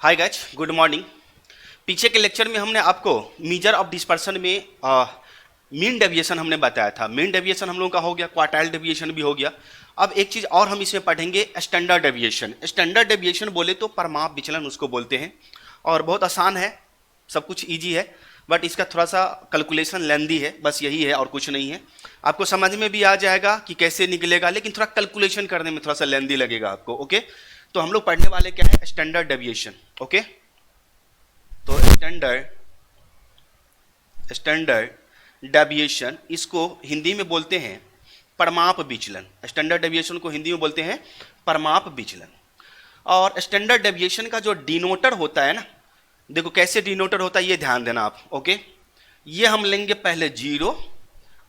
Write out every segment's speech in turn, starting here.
Hi guys, good morning. पीछे के lecture में हमने आपको मेजर ऑफ डिस्पर्सन में मीन डेविएशन हमने बताया था। मीन डेविएशन हम लोगों का हो गया, क्वार्टाइल डेविएशन भी हो गया। अब एक चीज़ और हम इसमें पढ़ेंगे, स्टैंडर्ड डेविएशन। स्टैंडर्ड डेविएशन बोले तो परमाप विचलन उसको बोलते हैं, और बहुत आसान है, सब कुछ ईजी है, बट इसका थोड़ा सा कैलकुलेशन लेंदी है, बस यही है और कुछ नहीं है। आपको समझ में भी आ जाएगा कि कैसे निकलेगा, लेकिन थोड़ा कैलकुलेशन करने में थोड़ा सा लेंदी लगेगा आपको। ओके, तो हम लोग पढ़ने वाले क्या है, स्टैंडर्ड डेविएशन। ओके, तो स्टैंडर्ड डेविएशन, इसको हिंदी में बोलते हैं परमाप विचलन। स्टैंडर्ड डेविएशन को हिंदी में बोलते हैं परमाप विचलन। और स्टैंडर्ड डेविएशन का जो डिनोटर होता है ना, देखो कैसे डिनोटर होता है, ये ध्यान देना आप। ओके, ये हम लेंगे पहले 0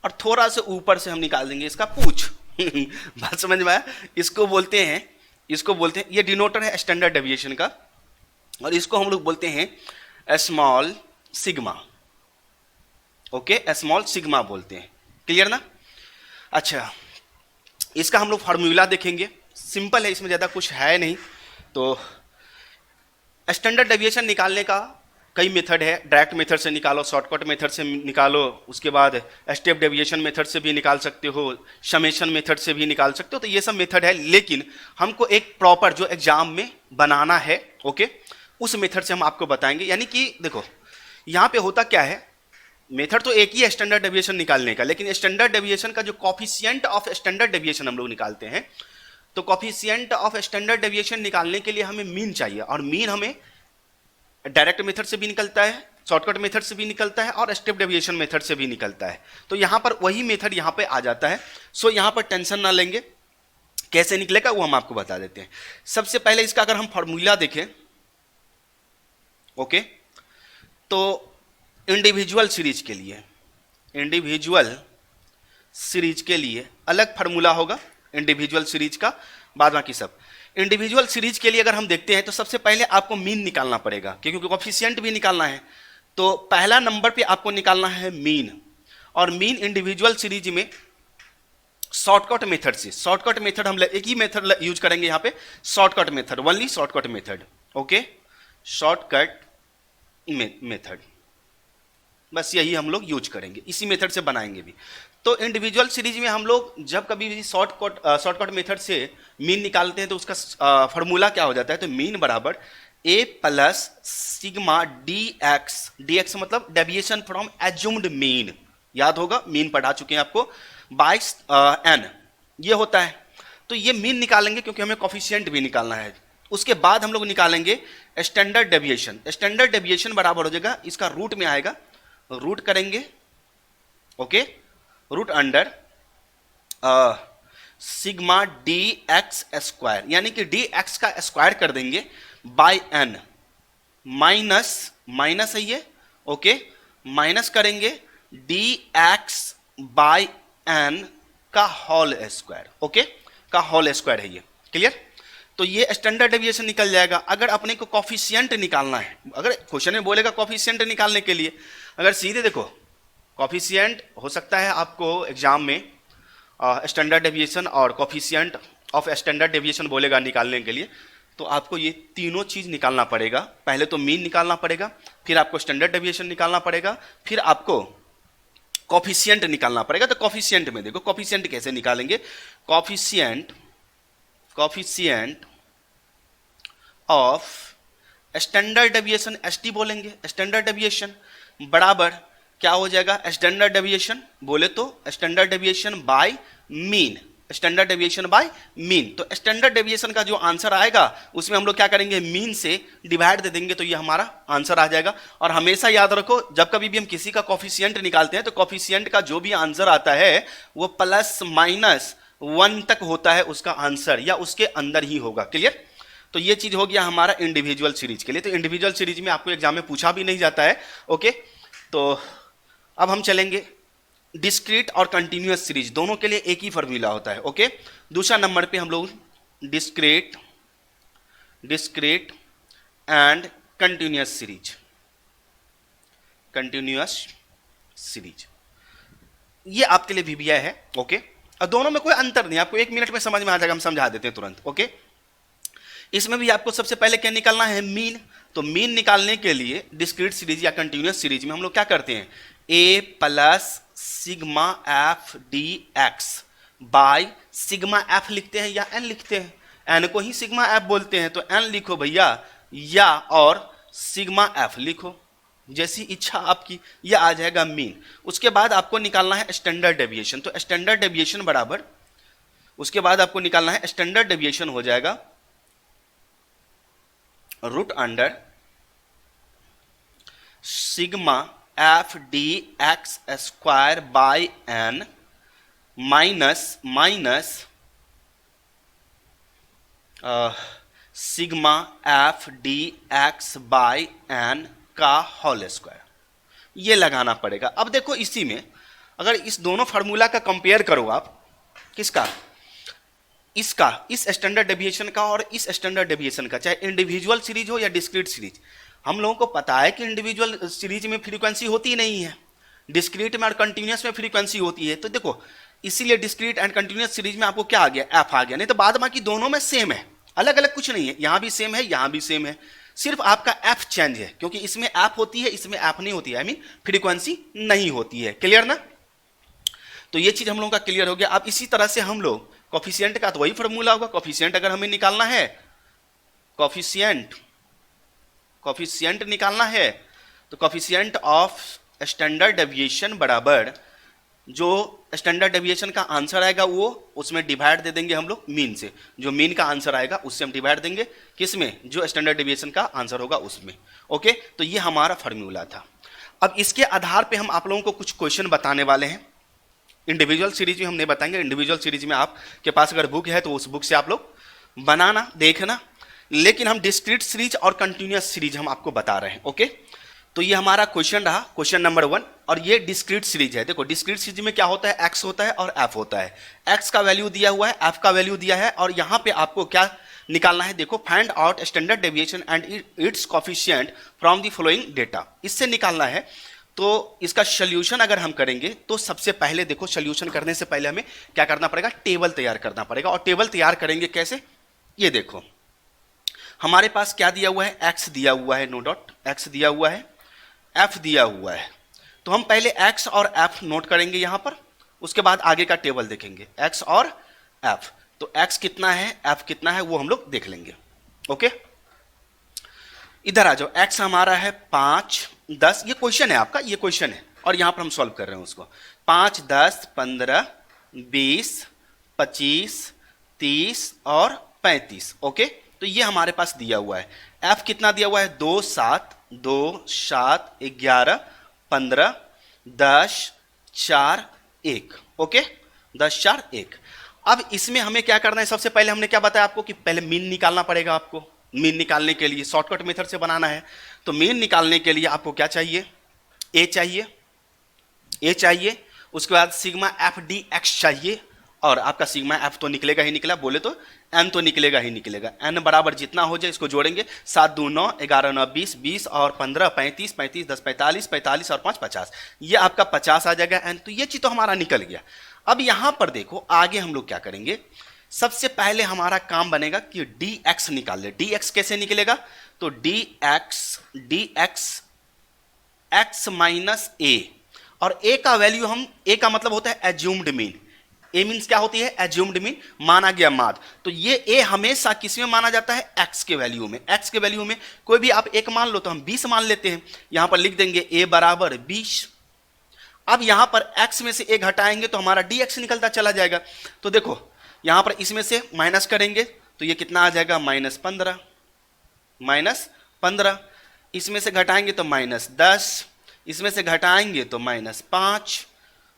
और थोड़ा सा ऊपर से हम निकाल देंगे इसका पूछ। बात समझ में आया? इसको बोलते हैं ये डिनोटर है स्टैंडर्ड डेविएशन का, और इसको हम लोग बोलते हैं small sigma. Okay, small sigma बोलते हैं। क्लियर ना? अच्छा, इसका हम लोग फार्मूला देखेंगे, सिंपल है, इसमें ज़्यादा कुछ है नहीं। तो स्टैंडर्ड डेविएशन निकालने का कई मेथड है। डायरेक्ट मेथड से निकालो, शॉर्टकट मेथड से निकालो, उसके बाद स्टेप डेविएशन मेथड से भी निकाल सकते हो, समेशन मेथड से भी निकाल सकते हो। तो ये सब मेथड है, लेकिन हमको एक प्रॉपर जो एग्जाम में बनाना है, ओके, उस मेथड से हम आपको बताएंगे। यानी कि देखो यहाँ पे होता क्या है, मेथड तो एक ही है स्टैंडर्ड डेविएशन निकालने का, लेकिन स्टैंडर्ड डेविएशन का जो कॉफिशिएंट ऑफ स्टैंडर्ड डेविएशन हम लोग निकालते हैं, तो कॉफिशिएंट ऑफ स्टैंडर्ड डेविएशन निकालने के लिए हमें मीन चाहिए, और मीन हमें डायरेक्ट मेथड से भी निकलता है, शॉर्टकट मेथड से भी निकलता है, और स्टेप डेविएशन मेथड से भी निकलता है। तो यहाँ पर वही मेथड यहाँ पे आ जाता है। सो यहाँ पर टेंशन ना लेंगे, कैसे निकलेगा वो हम आपको बता देते हैं। सबसे पहले इसका अगर हम फॉर्मूला देखें, ओके, तो इंडिविजुअल सीरीज के लिए अलग फार्मूला होगा, इंडिविजुअल सीरीज का, बाद बाकी सब। इंडिविजुअल सीरीज के लिए अगर हम देखते हैं तो सबसे पहले आपको मीन निकालना पड़ेगा, क्योंकि कोएफिशिएंट भी निकालना है। तो पहला नंबर पे आपको निकालना है मीन, और मीन इंडिविजुअल सीरीज में शॉर्टकट मेथड से, शॉर्टकट मेथड हम एक ही मेथड यूज करेंगे यहाँ पे, shortcut method, only shortcut method. Okay, shortcut method, बस यही हम लोग यूज करेंगे, इसी मेथड से बनाएंगे भी। तो इंडिविजुअल सीरीज में हम लोग जब कभी भी शॉर्टकट मेथड से मीन निकालते हैं तो उसका फार्मूला क्या हो जाता है, तो मीन बराबर a प्लस सिग्मा dx मतलब डेविएशन फ्रॉम एज्यूम्ड मीन, याद होगा, मीन पढ़ा चुके हैं आपको, बाय n, ये होता है। तो ये मीन निकालेंगे क्योंकि हमें कॉफिशिएंट भी निकालना है। उसके बाद हम लोग निकालेंगे स्टैंडर्ड डेविएशन। स्टैंडर्ड डेविएशन बराबर हो जाएगा, इसका रूट में आएगा, रूट करेंगे, okay, root under sigma D X square, यानी कि डी एक्स का स्क्वायर कर देंगे बाय एन, माइनस है ये, ओके, माइनस करेंगे डी एक्स बाय एन का होल स्क्वायर, ओके, का होल स्क्वायर है ये। क्लियर? तो ये स्टैंडर्ड डेविएशन निकल जाएगा। अगर अपने को कॉफिशिएंट निकालना है, अगर क्वेश्चन में बोलेगा कॉफिशिएंट निकालने के लिए, अगर सीधे देखो कॉफिशिएंट हो सकता है आपको एग्जाम में स्टैंडर्ड डेविएशन और कॉफिशिएंट ऑफ स्टैंडर्ड डेविएशन बोलेगा निकालने के लिए, तो आपको ये तीनों चीज निकालना पड़ेगा। पहले तो मीन निकालना पड़ेगा, फिर आपको स्टैंडर्ड डेविएशन निकालना पड़ेगा, फिर आपको कॉफिशिएंट निकालना पड़ेगा। तो कॉफिशिएंट में देखो, कॉफिशिएंट कैसे निकालेंगे, coefficient of standard deviation, ST बोलेंगे, स्टैंडर्ड डेविएशन बराबर क्या हो जाएगा, स्टैंडर्ड डेविएशन बोले तो standard deviation by mean, standard deviation by mean. तो स्टैंडर्ड डेविएशन का जो आंसर आएगा उसमें हम लोग क्या करेंगे, मीन से डिवाइड दे देंगे, तो ये हमारा आंसर आ जाएगा। और हमेशा याद रखो, जब कभी भी हम किसी का कॉफिशिएंट निकालते हैं तो कॉफिशिएंट का जो भी आंसर आता है वो +-1 तक होता है उसका आंसर, या उसके अंदर ही होगा। क्लियर? तो ये चीज हो गया हमारा इंडिविजुअल सीरीज के लिए। तो इंडिविजुअल सीरीज में आपको एग्जाम में पूछा भी नहीं जाता है। ओके, तो अब हम चलेंगे डिस्क्रीट और कंटिन्यूअस सीरीज, दोनों के लिए एक ही फार्मूला होता है। ओके, दूसरा नंबर पे हम लोग डिस्क्रीट एंड कंटिन्यूअस सीरीज, ये आपके लिए VBI है। ओके, और दोनों में कोई अंतर नहीं, आपको 1 मिनट में समझ में आ जाएगा, हम समझा देते हैं तुरंत। ओके, इसमें भी आपको सबसे पहले क्या निकालना है, मीन। तो मीन निकालने के लिए डिस्क्रीट सीरीज या कंटिन्यूअस सीरीज में हम लोग क्या करते हैं, a plus sigma F D x by sigma f लिखते हैं या एन लिखते हैं, एन को ही सिग्मा एफ बोलते हैं तो एन लिखो भैया, या और सिग्मा एफ लिखो, जैसी इच्छा आपकी, यह आ जाएगा मीन। उसके बाद आपको निकालना है स्टैंडर्ड डेविएशन, तो स्टैंडर्ड डेविएशन बराबर, उसके बाद आपको निकालना है स्टैंडर्ड डेविएशन हो जाएगा root under sigma F D X square by N minus sigma F D x by N का होल स्क्वायर, ये लगाना पड़ेगा। अब देखो इसी में अगर इस दोनों फार्मूला का कंपेयर करो आप, किसका, इसका, इस स्टैंडर्ड डेविएशन का और इस स्टैंडर्ड डेविएशन का, चाहे इंडिविजुअल सीरीज हो या डिस्क्रीट सीरीज, हम लोगों को पता है कि इंडिविजुअल सीरीज में फ्रीक्वेंसी होती नहीं है, डिस्क्रीट में और कंटिन्यूअस में फ्रीक्वेंसी होती है। तो देखो इसीलिए डिस्क्रीट एंड कंटिन्यूअस सीरीज में आपको क्या आ गया, एफ आ गया, नहीं तो बाद बाकी दोनों में सेम है, अलग अलग कुछ नहीं है, यहां भी सेम है यहां भी सेम है, सिर्फ आपका एफ चेंज है, क्योंकि इसमें एफ होती है इसमें एफ नहीं होती है, आई मीन फ्रीक्वेंसी नहीं होती है। क्लियर ना, तो ये चीज हम लोगों का क्लियर हो गया। अब इसी तरह से हम लोग कोफिशिएंट का तो वही फॉर्मूला होगा, कोफिशिएंट अगर हमें निकालना है, कोफिशिएंट निकालना है तो कोफिशिएंट ऑफ स्टैंडर्ड डेविएशन बराबर जो स्टैंडर्ड डेविएशन का आंसर आएगा वो उसमें डिवाइड दे देंगे हम लोग मीन से, जो मीन का आंसर आएगा उससे हम डिवाइड देंगे किसमें, जो स्टैंडर्ड डेविएशन का आंसर होगा उसमें। ओके, तो ये हमारा फॉर्मूला था। अब इसके आधार पे हम आप लोगों को कुछ क्वेश्चन बताने वाले हैं। इंडिविजुअल सीरीज में हम नहीं बताएंगे, इंडिविजुअल सीरीज में आपके पास अगर बुक है तो उस बुक से आप लोग बनाना देखना, लेकिन हम डिस्क्रीट सीरीज और कंटिन्यूअस सीरीज हम आपको बता रहे हैं। ओके, तो ये हमारा क्वेश्चन रहा, क्वेश्चन नंबर 1, और ये डिस्क्रीट सीरीज है। देखो डिस्क्रीट सीरीज में क्या होता है, एक्स होता है और एफ होता है, एक्स का वैल्यू दिया हुआ है, एफ का वैल्यू दिया है, और यहां पे आपको क्या निकालना है, देखो find out standard deviation and it's coefficient from the following data, इससे निकालना है। तो इसका सोल्यूशन अगर हम करेंगे तो सबसे पहले देखो सोल्यूशन करने से पहले हमें क्या करना पड़ेगा, टेबल तैयार करना पड़ेगा। और टेबल तैयार करेंगे कैसे, ये देखो हमारे पास क्या दिया हुआ है, एक्स दिया हुआ है, नो डाउट एक्स दिया हुआ है, एफ दिया हुआ है, तो हम पहले एक्स और एफ नोट करेंगे यहां पर, उसके बाद आगे का टेबल देखेंगे एक्स और एफ। तो एक्स कितना है, एफ कितना है, वो हम लोग देख लेंगे। ओके, इधर आ जाओ, एक्स हमारा है 5 10, ये क्वेश्चन है आपका, ये क्वेश्चन है और यहां पर हम सॉल्व कर रहे हैं उसको। 5 10 15 20 25 30 और 35। ओके, तो ये हमारे पास दिया हुआ है। एफ कितना दिया हुआ है, 2 7 11 15 10 4 1। ओके, 10 4 1। अब इसमें हमें क्या करना है, सबसे पहले हमने क्या बताया आपको कि पहले मीन निकालना पड़ेगा आपको। मीन निकालने के लिए शॉर्टकट मेथड से बनाना है, तो मीन निकालने के लिए आपको क्या चाहिए, ए चाहिए, ए चाहिए, उसके बाद सिग्मा एफ डी एक्स चाहिए, और आपका सिग्मा एफ तो निकलेगा ही निकला, बोले तो एन तो निकलेगा ही निकलेगा। एन बराबर जितना हो जाए इसको जोड़ेंगे, 7 2 9 11 9 20 20 और 15 35 35 10 45 45 और 5 50, ये आपका 50 आ जाएगा एन। तो ये चीज तो हमारा निकल गया। अब यहां पर देखो आगे हम लोग क्या करेंगे, सबसे पहले हमारा काम बनेगा कि डी एक्स निकाल ले। डी एक्स कैसे निकलेगा, तो डी एक्स एक्स माइनस ए, और ए का वैल्यू हम, ए का मतलब होता है एज्यूम्ड मीन, ए मीन्स क्या होती है, एज्यूम्ड मीन, माना गया माद। तो ये ए हमेशा किस में माना जाता है, एक्स के वैल्यू में। एक्स के वैल्यू में कोई भी आप एक मान लो तो हम 20 मान लेते हैं, यहां पर लिख देंगे ए बराबर 20। अब यहां पर एक्स में से ए घटाएंगे तो हमारा डी एक्स निकलता चला जाएगा। तो देखो यहां पर इसमें से माइनस करेंगे तो ये कितना आ जाएगा, -15, इसमें से घटाएंगे तो -10, इसमें से घटाएंगे तो -5।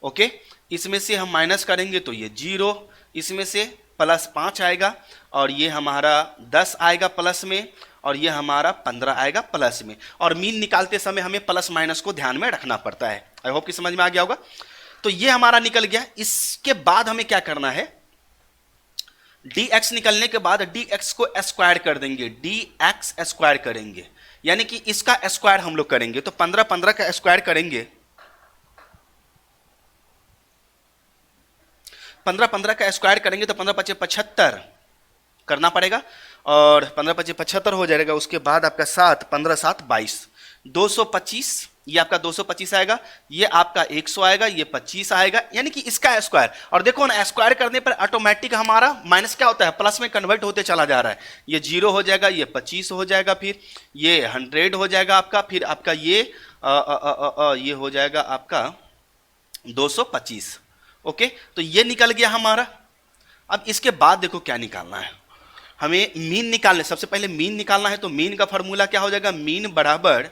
ओके, इसमें से हम माइनस करेंगे तो ये 0, इसमें से +5 आएगा, और ये हमारा 10 आएगा प्लस में, और ये हमारा 15 आएगा प्लस में। और मीन निकालते समय हमें प्लस माइनस को ध्यान में रखना पड़ता है। आई होप कि समझ में आ गया होगा। तो ये हमारा निकल गया। इसके बाद हमें क्या करना है, dx निकलने के बाद dx को स्क्वायर कर देंगे, dx स्क्वायर करेंगे, यानी कि इसका स्क्वायर हम लोग करेंगे। तो 15 15 का स्क्वायर करेंगे, 15 15 का स्क्वायर करेंगे तो 15 5 75 करना पड़ेगा, और 15 25 75 हो जाएगा। उसके बाद आपका 7 15 7 22 225, ये आपका 225 आएगा, ये आपका 100 आएगा, ये 25 आएगा, यानी कि इसका स्क्वायर। और देखो ना स्क्वायर करने पर ऑटोमेटिक हमारा माइनस क्या होता है, प्लस में कन्वर्ट होते चला जा रहा है। ये 0 हो जाएगा, ये 25 हो जाएगा, फिर ये 100 हो जाएगा आपका, फिर आपका ये ये हो जाएगा आपका 225। ओके, तो ये निकल गया हमारा। अब इसके बाद देखो क्या निकालना है, हमें मीन निकालना है। सबसे पहले मीन निकालना है, तो मीन का फॉर्मूला क्या हो जाएगा, मीन बराबर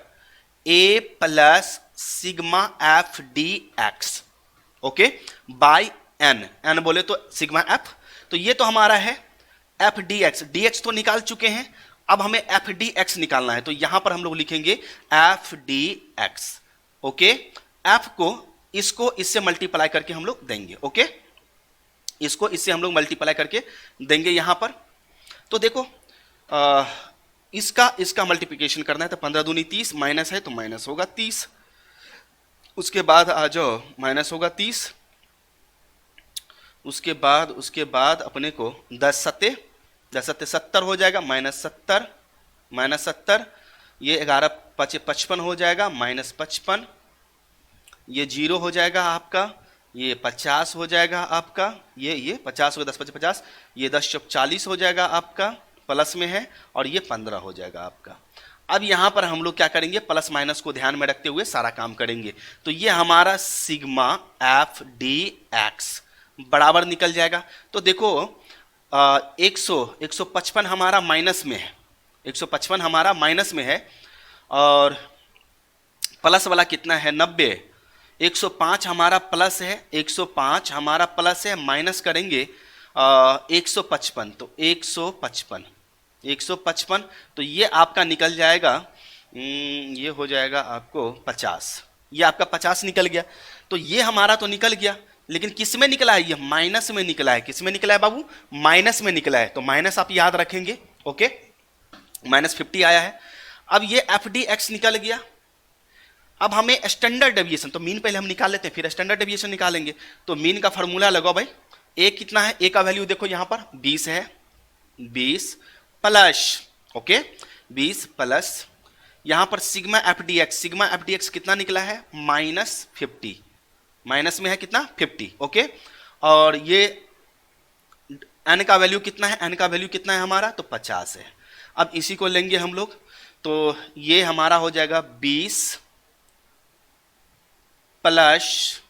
a plus sigma F D x, okay, by n. N बोले तो सिग्मा एफ, तो ये तो हमारा है f D x. D x तो निकाल चुके हैं, अब हमें एफ डी एक्स निकालना है, तो यहां पर हम लोग लिखेंगे F D x. Okay, F को इसको इससे मल्टीप्लाई करके हम लोग देंगे। ओके, इसको इससे हम लोग मल्टीप्लाई करके देंगे यहां पर। तो देखो इसका मल्टीप्लिकेशन करना है, तो 15 दूनी 30, माइनस है तो माइनस होगा 30, उसके बाद आ जाओ माइनस होगा 30, उसके बाद अपने को 10 सत्ते 70 हो जाएगा, माइनस 70, ये 11 5 55 हो जाएगा, माइनस 55, ये 0 हो जाएगा आपका, ये 50 हो जाएगा आपका, ये 50 होगा, 10 5 50, ये 10 चौक 40 हो जाएगा आपका, प्लस में है, और ये 15 हो जाएगा आपका। अब यहां पर हम लोग क्या करेंगे, प्लस माइनस को ध्यान में रखते हुए सारा काम करेंगे। तो ये हमारा सिग्मा एफ डी एक्स बराबर निकल जाएगा। तो देखो 155 हमारा माइनस में है, 155 हमारा माइनस में है, और प्लस वाला कितना है 90, 105 हमारा प्लस है, 105 हमारा प्लस है, माइनस करेंगे 155, तो 155, तो ये आपका निकल जाएगा, ये हो जाएगा आपको 50, ये आपका 50 निकल गया। तो ये हमारा तो निकल गया, लेकिन किस में निकला है, ये माइनस में निकला है। किस में निकला है बाबू, माइनस में निकला है, तो माइनस आप याद रखेंगे। ओके, माइनस 50 आया है। अब ये एफ डी एक्स निकल गया। अब हमें स्टैंडर्ड डेविएशन, तो मीन पहले हम निकाल लेते हैं, फिर स्टैंडर्ड डेविएशन निकालेंगे। तो मीन का फॉर्मूला लगाओ भाई। ए कितना है, ए का वैल्यू देखो यहां पर 20 है, 20 प्लस, ओके 20 प्लस, यहां पर sigma F D x, sigma F D x कितना निकला है, -50, माइनस में है कितना 50, ओके, और ये एन का वैल्यू कितना है, एन का वैल्यू कितना है हमारा, तो 50 है। अब इसी को लेंगे हम लोग, तो ये हमारा हो जाएगा 20 प्लस,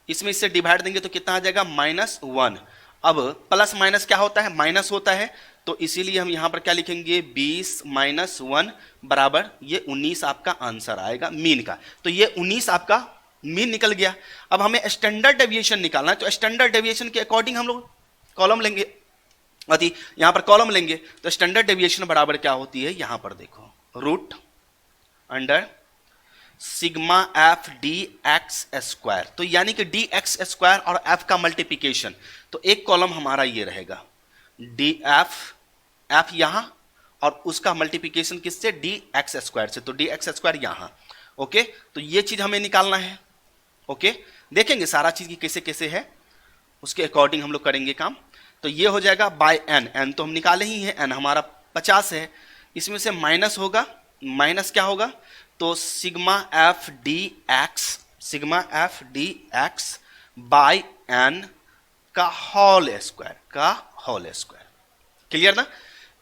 इसमें इससे डिवाइड देंगे तो कितना आ जाएगा, -1। अब प्लस माइनस क्या होता है, माइनस होता है, तो इसीलिए हम यहां पर क्या लिखेंगे, 20 - 1 बराबर ये 19 आपका आंसर आएगा मीन का। तो ये 19 आपका मीन निकल गया। अब हमें स्टैंडर्ड डेविएशन निकालना है, तो स्टैंडर्ड डेविएशन के अकॉर्डिंग हम लोग कॉलम लेंगे, अति यहां पर कॉलम लेंगे। तो स्टैंडर्ड डेविएशन बराबर क्या होती है, यहां पर देखो, root under sigma F D X square, तो यानी कि डी एक्स स्क्वायर और एफ का मल्टीप्लिकेशन। तो एक कॉलम हमारा ये रहेगा डी एफ यहां, और उसका मल्टीप्लिकेशन किससे, डी एक्स स्क्वायर से, तो डी एक्स स्क्वायर यहां। ओके, तो ये चीज हमें निकालना है। ओके, देखेंगे सारा चीज की कैसे कैसे है, उसके अकॉर्डिंग हम लोग करेंगे काम। तो ये हो जाएगा बाय एन, एन तो हम निकाले ही हैं, एन हमारा 50 है, इसमें से माइनस होगा, माइनस क्या होगा, तो sigma F D X by N का होल स्क्वायर, क्लियर ना,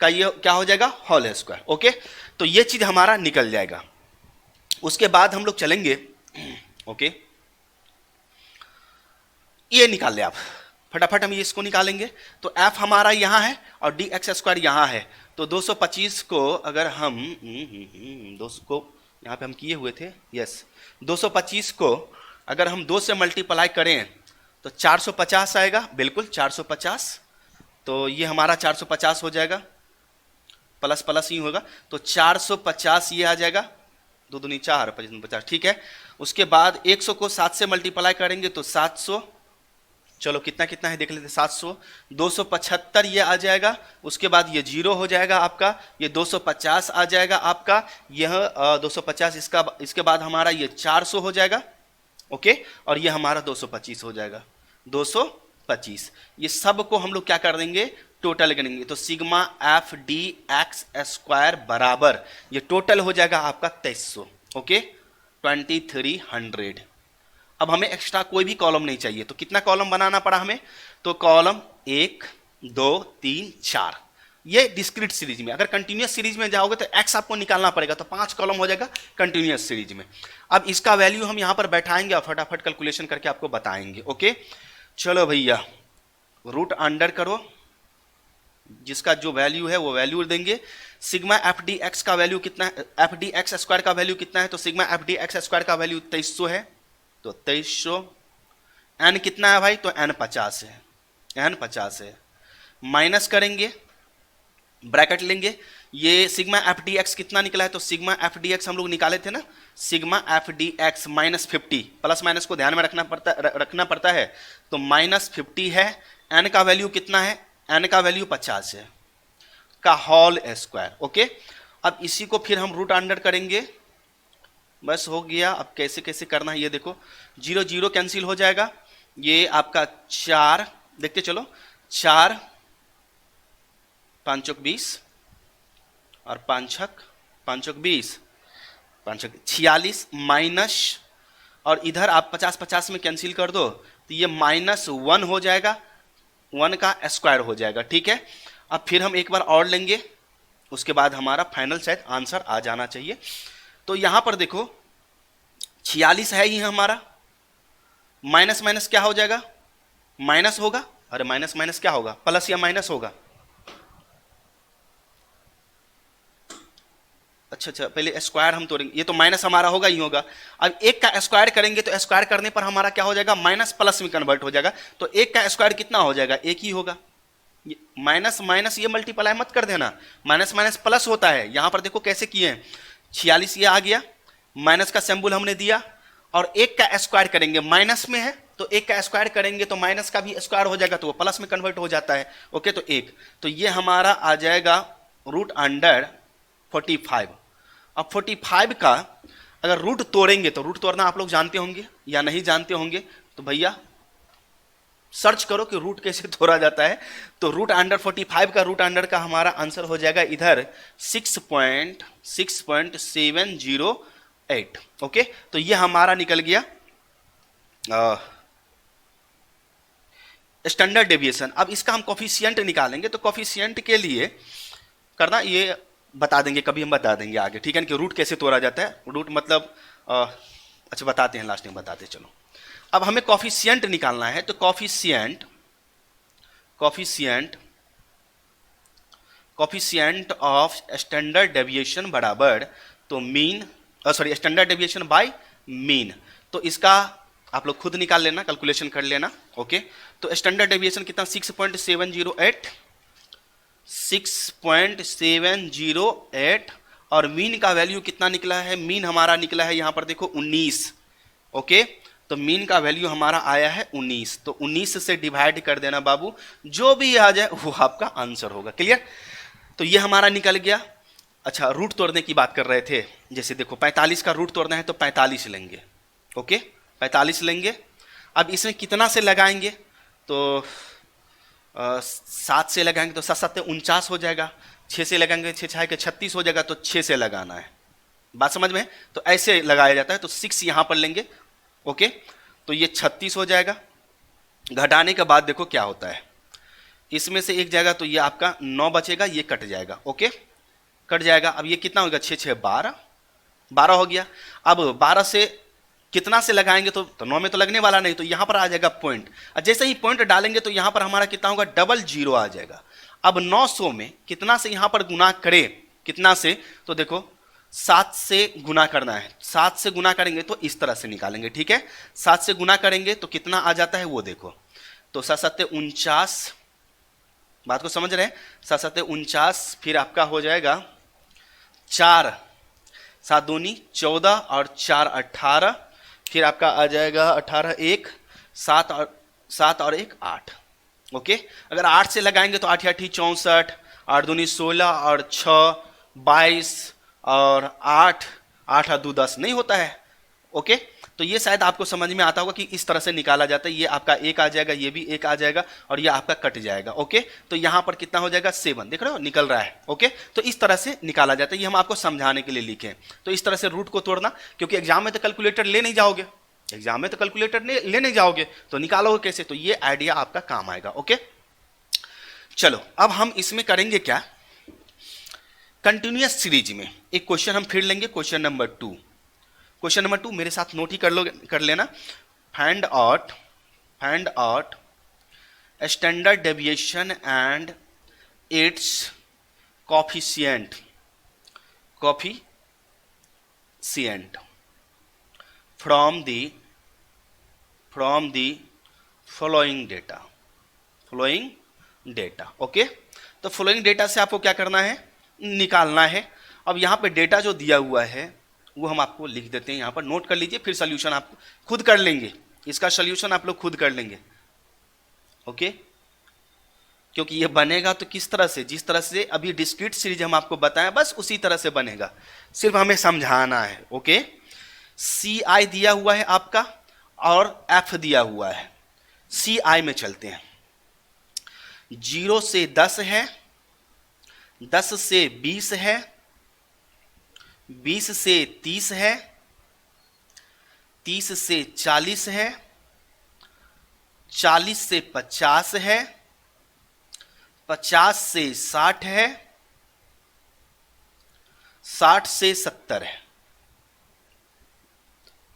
का ये क्या हो जाएगा, होल स्क्वायर। ओके, तो ये चीज हमारा निकल जाएगा। उसके बाद हम लोग चलेंगे, ओके, ये निकाल ले आप फटाफट, हम ये इसको निकालेंगे। तो एफ हमारा यहां है और डी एक्स स्क्वायर यहां है, तो 225 को अगर हम 200 को यहाँ पे हम किए हुए थे, यस, 225 को अगर हम 2 से मल्टीप्लाई करें तो 450 आएगा, बिल्कुल 450, तो ये हमारा 450 हो जाएगा, प्लस प्लस ही होगा, तो 450 ये आ जाएगा, 2 दूनी 4 5 50, ठीक है। उसके बाद 100 को 7 से मल्टीप्लाई करेंगे तो 700, चलो कितना कितना है देख लेते, 700, 275 ये आ जाएगा, उसके बाद ये 0 हो जाएगा आपका, ये 250 आ जाएगा आपका, यह 250, इसके बाद हमारा ये 400 हो जाएगा, ओके, और ये हमारा 225 हो जाएगा, 225। ये सब को हम लोग क्या कर देंगे, टोटल करेंगे तो sigma F D X square बराबर ये टोटल हो जाएगा आपका 2300, ओके 2300। अब हमें एक्स्ट्रा कोई भी कॉलम नहीं चाहिए, तो कितना कॉलम बनाना पड़ा हमें, तो कॉलम 1 2 3 4, ये डिस्क्रीट सीरीज में। अगर कंटिन्यूअस सीरीज में जाओगे तो एक्स आपको निकालना पड़ेगा, तो 5 कॉलम हो जाएगा कंटिन्यूअस सीरीज में। अब इसका वैल्यू हम यहां पर बैठाएंगे और फटाफट कैलकुलेशन करके आपको बताएंगे, ओके। चलो भैया रूट अंडर करो, जिसका जो वैल्यू है वो वैल्यू देंगे। सिग्मा एफ डी एक्स का वैल्यू कितना है, एफ डी एक्स स्क्वायर का वैल्यू कितना है, तो sigma F D X square का वैल्यू 2300 है, तो 2300। एन कितना है भाई, तो एन 50 है, एन 50 है। माइनस करेंगे, ब्रैकेट लेंगे, ये सिग्मा एफ डी एक्स कितना निकला है, तो सिग्मा एफ डी एक्स हम लोग निकाले थे ना, sigma F D x -50, plus minus को ध्यान में रखना पड़ता है, तो -50 है। एन का वैल्यू कितना है, एन का वैल्यू 50 है का होल स्क्वायर, ओके। अब इसी को फिर हम रूट अंडर करेंगे, बस हो गया। अब कैसे कैसे करना है ये देखो, 0 0 कैंसिल हो जाएगा, ये आपका 4, देखते चलो, 4 5 चौक 20 और 5 छक 20, 5 छक 46 माइनस, और इधर आप 50 50 में कैंसिल कर दो, तो ये -1 हो जाएगा, 1 का स्क्वायर हो जाएगा, ठीक है। अब फिर हम एक बार और लेंगे, उसके बाद हमारा फाइनल शायद आंसर आ जाना चाहिए। तो यहां पर देखो 46 है ही हमारा, माइनस माइनस क्या हो जाएगा, माइनस होगा, अरे माइनस माइनस क्या होगा, प्लस या माइनस होगा। अच्छा पहले स्क्वायर हम तोड़ेंगे, ये तो माइनस हमारा होगा ही होगा। अब 1 का स्क्वायर करेंगे तो स्क्वायर करने पर हमारा क्या हो जाएगा, माइनस प्लस में कन्वर्ट हो जाएगा, तो 1 का स्क्वायर कितना हो जाएगा, 1 ही होगा। माइनस माइनस ये मल्टीप्लाई मत कर देना, माइनस माइनस प्लस होता है। यहां पर देखो कैसे किए हैं, 46 ये आ गया, माइनस का सिंबल हमने दिया, और 1 का स्क्वायर करेंगे, माइनस में है तो 1 का स्क्वायर करेंगे तो माइनस का भी स्क्वायर हो जाएगा, तो वो प्लस में कन्वर्ट हो जाता है, ओके। तो 1, तो ये हमारा आ जाएगा रूट अंडर 45। अब 45 का अगर रूट तोड़ेंगे, तो रूट तोड़ना आप लोग जानते होंगे या नहीं जानते होंगे, तो भैया सर्च करो कि रूट कैसे तोड़ा जाता है। तो रूट अंडर 45 का रूट अंडर का हमारा आंसर हो जाएगा इधर 6.708, ओके। तो ये हमारा निकल गया स्टैंडर्ड डेविएशन। अब इसका हम कोफिशिएंट निकालेंगे, तो कोफिशिएंट के लिए करना ये बता देंगे, कभी हम बता देंगे आगे, ठीक है, कि रूट कैसे तोड़ा जाता है। रूट मतलब अच्छा बताते हैं, लास्ट में बताते हैं, चलो। अब हमें कोफिशिएंट निकालना है, तो कोफिशिएंट ऑफ स्टैंडर्ड डेविएशन बराबर, तो mean sorry standard deviation by mean, तो इसका आप लोग खुद निकाल लेना, कैलकुलेशन कर लेना, ओके। तो स्टैंडर्ड डेविएशन कितना, 6.708, और मीन का वैल्यू कितना निकला है, मीन हमारा निकला है यहां पर देखो 19, ओके। तो मीन का वैल्यू हमारा आया है 19, तो 19 से डिवाइड कर देना बाबू, जो भी आ जाए वो आपका आंसर होगा, क्लियर। तो ये हमारा निकल गया। अच्छा रूट तोड़ने की बात कर रहे थे, जैसे देखो 45 का रूट तोड़ना है तो 45 लेंगे, ओके 45 लेंगे। अब इसमें कितना से लगाएंगे, तो 7 से लगाएंगे तो 7 7 49 हो जाएगा, 6 से लगाएंगे 6 6 के 36 हो जाएगा, तो 6 से लगाना है, बात समझ में। तो ऐसे लगाया जाता है, तो 6 यहां पर लेंगे, ओके। तो ये 36 हो जाएगा। घटाने के बाद देखो क्या होता है, इसमें से एक जाएगा तो ये आपका 9 बचेगा, ये कट जाएगा, ओके कट जाएगा। अब ये कितना होगा, 6 6 12 हो गया। अब 12 से कितना से लगाएंगे, तो 9 में तो लगने वाला नहीं, तो यहां पर आ जाएगा पॉइंट। जैसे ही पॉइंट डालेंगे तो यहां पर हमारा कितना होगा, 00 आ जाएगा। अब 900 में कितना से यहां पर गुना करे, कितना से, तो देखो 7 से गुना करना है, 7 से गुना करेंगे तो इस तरह से निकालेंगे, ठीक है। 7 से गुना करेंगे तो कितना आ जाता है वो देखो, तो 7 7 49, बात को समझ रहे हैं, 7 7 49, फिर आपका हो जाएगा 4 7 दूनी 14 और 4 18, फिर आपका आ जाएगा 18 1 7 और 1 8, ओके। अगर 8 से लगाएंगे तो 8 8 64, 8 दूनी 16 और 6 22 और 8 8 2 10 नहीं होता है, ओके, तो ये शायद आपको समझ में आता होगा कि इस तरह से निकाला जाता है। ये आपका एक आ जाएगा, ये भी एक आ जाएगा और ये आपका कट जाएगा। ओके, तो यहां पर कितना हो जाएगा 7, देख रहे हो निकल रहा है। ओके, तो इस तरह से निकाला जाता है, ये हम आपको समझाने के लिए लिखे हैं। तो इस तरह से रूट को तोड़ना, क्योंकि एग्जाम में तो कैलकुलेटर ले नहीं जाओगे, एग्जाम में तो कैलकुलेटर ले नहीं जाओगे, तो निकालोगे कैसे? तो ये आइडिया आपका काम आएगा। ओके, चलो अब हम इसमें करेंगे क्या, कंटिन्यूअस सीरीज में एक क्वेश्चन हम फिर लेंगे, क्वेश्चन नंबर 2। क्वेश्चन नंबर 2 मेरे साथ नोट ही कर लेना। Find out standard deviation and it's coefficient from the following data. Okay, तो फॉलोइंग डेटा से आपको क्या करना है, निकालना है। अब यहां पे डेटा जो दिया हुआ है वो हम आपको लिख देते हैं, यहां पर नोट कर लीजिए, फिर सोल्यूशन आप खुद कर लेंगे, इसका सोल्यूशन आप लोग खुद कर लेंगे। ओके, क्योंकि ये बनेगा तो किस तरह से, जिस तरह से अभी डिस्क्रीट सीरीज हम आपको बताएं बस उसी तरह से बनेगा, सिर्फ हमें समझाना है। ओके, CI दिया हुआ है आपका और F दिया हुआ है। CI में चलते हैं, 0 से 10 है, 10 से 20 है, 20 से 30 है, 30 से 40 है, 40 से 50 है, 50 से 60 है, 60 से 70 है।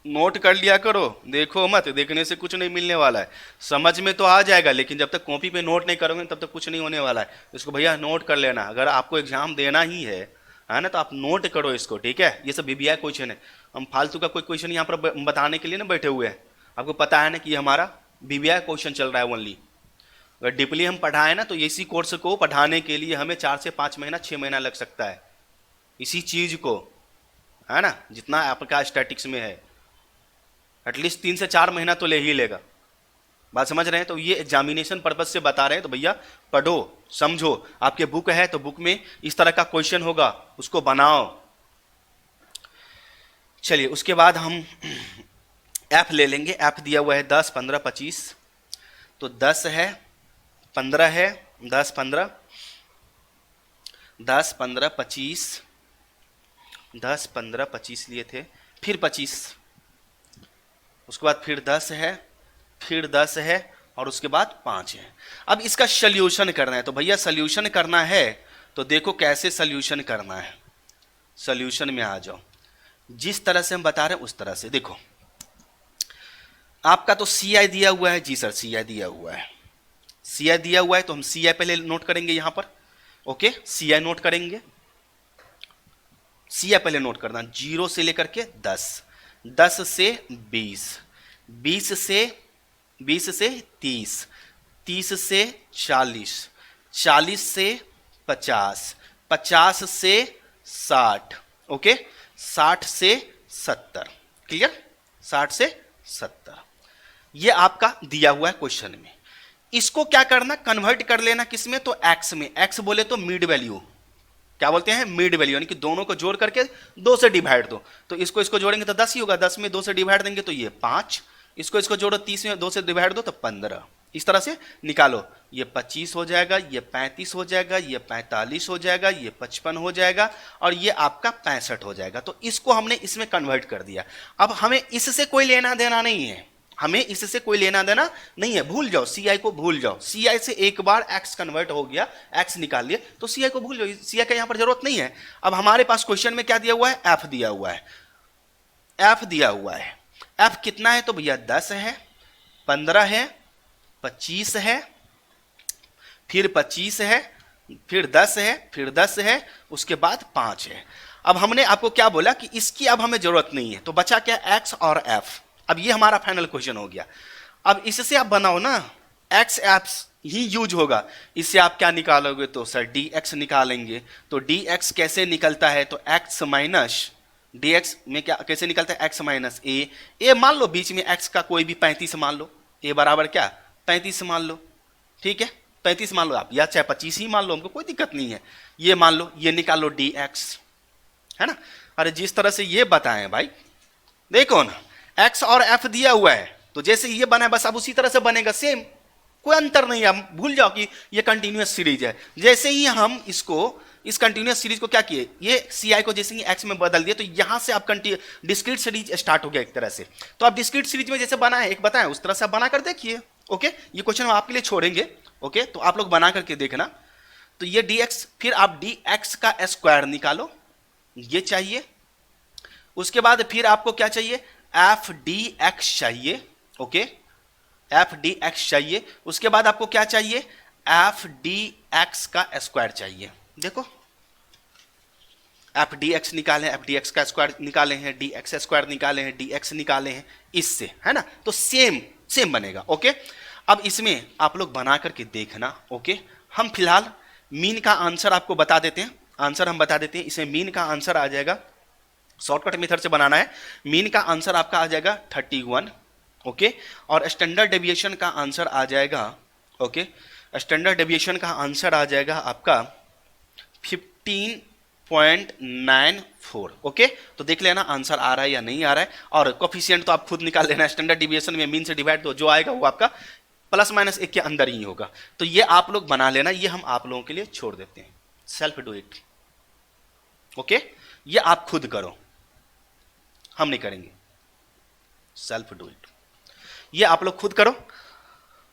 नोट कर लिया करो, देखो मत, देखने से कुछ नहीं मिलने वाला है, समझ में तो आ जाएगा, लेकिन जब तक कॉपी पे नोट नहीं करोगे तब तक कुछ नहीं होने वाला है। इसको भैया नोट कर लेना, अगर आपको एग्जाम देना ही है ना, तो आप नोट करो इसको, ठीक है। ये सब VBI क्वेश्चन है, हम फालतू का कोई क्वेश्चन यहाँ पर बताने के लिए ना बैठे हुए हैं। आपको पता है ना कि हमारा VBI क्वेश्चन चल रहा है ओनली। अगर डीपली हम पढ़ाएं ना तो इसी कोर्स को पढ़ाने के लिए हमें 4 से 5 महीना 6 महीना लग सकता है, इसी चीज को, है ना, जितना आपका स्टैटिक्स में है एटलीस्ट 3 से 4 महीना तो ले ही लेगा। बात समझ रहे हैं? तो ये एग्जामिनेशन पर्पज से बता रहे हैं, तो भैया पढ़ो समझो, आपके बुक है तो बुक में इस तरह का क्वेश्चन होगा, उसको बनाओ। चलिए उसके बाद हम F ले लेंगे। F दिया हुआ है 10, 15, 25, तो 10 है, 15 है, 10, 15, 10, 15, 25, 10, 15, 25 लिए थे, फिर 25, उसके बाद फिर 10 है, फिर 10 है और उसके बाद 5 है। अब इसका सॉल्यूशन करना है, तो भैया सॉल्यूशन करना है तो देखो कैसे सॉल्यूशन करना है। सॉल्यूशन में आ जाओ, जिस तरह से हम बता रहे हैं उस तरह से। देखो आपका तो CI दिया हुआ है, जी सर CI दिया हुआ है, CI दिया हुआ है तो हम CI पहले नोट करेंगे यहां पर। ओके, CI नोट करेंगे, CI पहले नोट करना, 0 से लेकर के 10, 10 से 20, 20 से 30, 30 से 40, 40 से 50, 50 से 60, ओके, 60 से 70, क्लियर, 60 से 70। ये आपका दिया हुआ है क्वेश्चन में। इसको क्या करना, कन्वर्ट कर लेना किसमें, तो एक्स में। एक्स बोले तो मिड वैल्यू, क्या बोलते हैं, मिड वैल्यू, यानी कि दोनों को जोड़ करके 2 से डिवाइड दो, तो इसको जोड़ेंगे तो 10 ही होगा, 10 में 2 से डिवाइड देंगे तो ये 5, इसको जोड़ो 30 में 2 से डिवाइड दो तो 15, इस तरह से निकालो। ये 25 हो जाएगा, ये 35 हो जाएगा, ये 45 हो जाएगा, ये 55 हो जाएगा और ये आपका 65 हो जाएगा। तो इसको हमने इसमें कन्वर्ट कर दिया। अब हमें इससे कोई लेना देना नहीं है, हमें इससे कोई लेना देना नहीं है, भूल जाओ, CI को भूल जाओ। CI से एक बार x कन्वर्ट हो गया, x निकाल लिए, तो CI को भूल जाओ, CI का यहां पर जरूरत नहीं है। अब हमारे पास क्वेश्चन में क्या दिया हुआ है, F दिया हुआ है, F दिया हुआ है। F कितना है, तो भैया 10 है, 15 है, 25 है, फिर 25 है, फिर 10 है, फिर 10 है, उसके बाद 5 है। अब हमने आपको क्या बोला कि इसकी अब हमें जरूरत नहीं है, तो बचा क्या, x और f। अब ये हमारा फाइनल क्वेश्चन हो गया। अब इससे आप बनाओ ना, x f ही यूज होगा। इससे आप क्या निकालोगे, तो सर dx निकालेंगे। तो dx कैसे निकलता है, तो x माइनस dx में क्या कैसे निकलता है, x माइनस a मान लो, बीच में x का कोई भी 35 मान लो, a बराबर क्या 35 मान लो, ठीक है, 35 मान लो आप, या चाहे 25 ही मान लो, हमको कोई दिक्कत नहीं है। ये मान लो, ये निकाल लो dx, है ना। अरे जिस तरह से ये बताएं भाई, देखो ना, एक्स और एफ दिया हुआ है, तो जैसे ये बना है बस अब उसी तरह से बनेगा, सेम, कोई अंतर नहीं है। हम भूल जाओ कि ये कंटिन्यूअस सीरीज है। जैसे ही हम इसको, इस कंटिन्यूअस सीरीज को क्या किए, ये सी आई को जैसे ही एक्स में बदल दिए, तो यहां से आप डिस्क्रीट सीरीज स्टार्ट हो गया एक तरह से। तो आप डिस्क्रीट सीरीज में जैसे बना है एक बताएं, उस तरह से आप बना कर देखिए। ओके, ये क्वेश्चन हम आपके लिए छोड़ेंगे। ओके, तो आप लोग बना करके देखना। तो ये dx, फिर आप dx का स्क्वायर निकालो, ये चाहिए। उसके बाद फिर आपको क्या चाहिए, एफ डी एक्स चाहिए। ओके, एफ डी एक्स चाहिए। उसके बाद आपको क्या चाहिए, एफ डी एक्स का स्क्वायर चाहिए। देखो, एफ डी एक्स निकाले, एफ डी एक्स का स्क्वायर निकाले हैं, डी एक्स स्क्वायर निकाले हैं, डी एक्स निकाले हैं, इससे, है ना, तो सेम सेम बनेगा। ओके, अब इसमें आप लोग बना करके देखना। ओके, हम फिलहाल मीन का आंसर आपको बता देते हैं, आंसर हम बता देते हैं। इसमें मीन का आंसर आ जाएगा, शॉर्टकट मेथड से बनाना है, मीन का आंसर आपका आ जाएगा 31। ओके, और स्टैंडर्ड डेविएशन का आंसर आ जाएगा, ओके, स्टैंडर्ड डेविएशन का आंसर आ जाएगा आपका 15.94। ओके, तो देख लेना आंसर आ रहा है या नहीं आ रहा है, और कोफिशिएंट तो आप खुद निकाल लेना। स्टैंडर्ड डेविएशन में मीन से डिवाइड तो जो आएगा वो आपका प्लस माइनस 1 के अंदर ही होगा। तो ये आप लोग बना लेना, ये हम आप लोगों के लिए छोड़ देते हैं, सेल्फ डू इट। ओके, ये आप खुद करो, हम नहीं करेंगे, सेल्फ डू इट, ये आप लोग खुद करो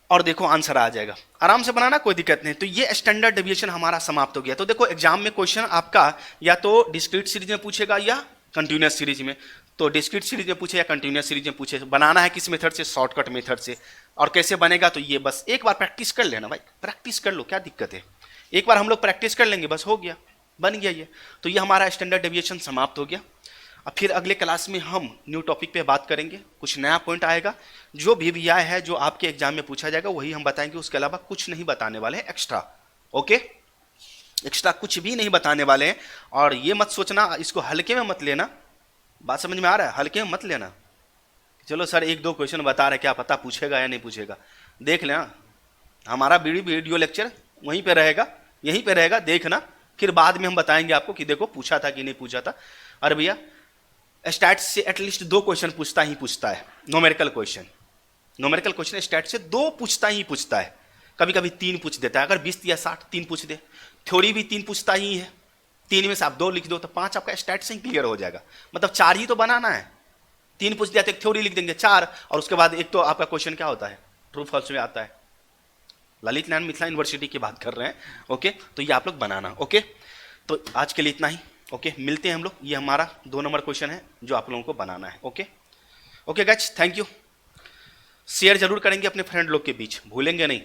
और देखो आंसर आ जाएगा। आराम से बनाना, कोई दिक्कत नहीं। तो ये स्टैंडर्ड डेविएशन हमारा समाप्त हो गया। तो देखो एग्जाम में क्वेश्चन आपका या तो डिस्क्रीट सीरीज में पूछेगा या कंटिन्यूअस सीरीज में। तो डिस्क्रीट सीरीज में पूछे या कंटिन्यूअस सीरीज में पूछे, बनाना है किस मेथड से, शॉर्टकट मेथड से। और कैसे बनेगा, तो ये बस एक बार प्रैक्टिस कर लेना भाई, प्रैक्टिस कर लो, क्या दिक्कत है, एक बार हम लोग प्रैक्टिस कर लेंगे, बस हो गया, बन गया ये। तो ये हमारा स्टैंडर्ड डेविएशन समाप्त हो गया। अब फिर अगले क्लास में हम न्यू टॉपिक पे बात करेंगे, कुछ नया पॉइंट आएगा, जो भी आया है, जो आपके एग्जाम में पूछा जाएगा वही हम बताएंगे, उसके अलावा कुछ नहीं बताने वाले हैं एक्स्ट्रा। ओके, एक्स्ट्रा कुछ भी नहीं बताने वाले हैं। और ये मत सोचना, इसको हल्के में मत लेना, बात समझ में आ रहा है, हल्के में मत लेना। चलो सर एक दो क्वेश्चन बता रहे, क्या पता पूछेगा या नहीं पूछेगा, देख लेना, हमारा वीडियो लेक्चर वहीं पे रहेगा, यहीं पे रहेगा, देखना, फिर बाद में हम बताएंगे आपको कि देखो पूछा था कि नहीं पूछा था। अरे भैया स्टैट्स से एटलीस्ट 2 क्वेश्चन पूछता है, numerical question, numerical question stat से 2 पूछता है, कभी कभी 3 पूछ देता है। अगर 20 या 60 3 पूछ दे, थ्योरी भी 3 पूछता ही है, 3 में से आप 2 लिख दो तो 5 आपका स्टैट से ही क्लियर हो जाएगा। मतलब 4 ही तो बनाना है, 3 पूछ दिया तो एक थ्योरी लिख देंगे 4, और उसके बाद एक तो आपका क्वेश्चन क्या होता है, ट्रू फॉल्स में आता है। ललित नारायण मिथिला यूनिवर्सिटी की बात कर रहे हैं। ओके, तो ये आप लोग बनाना। ओके, तो आज के लिए इतना ही। ओके, मिलते हैं हम लोग, ये हमारा 2 नंबर क्वेश्चन है जो आप लोगों को बनाना है। Okay okay guys, thank you. Share जरूर करेंगे अपने फ्रेंड लोग के बीच, भूलेंगे नहीं।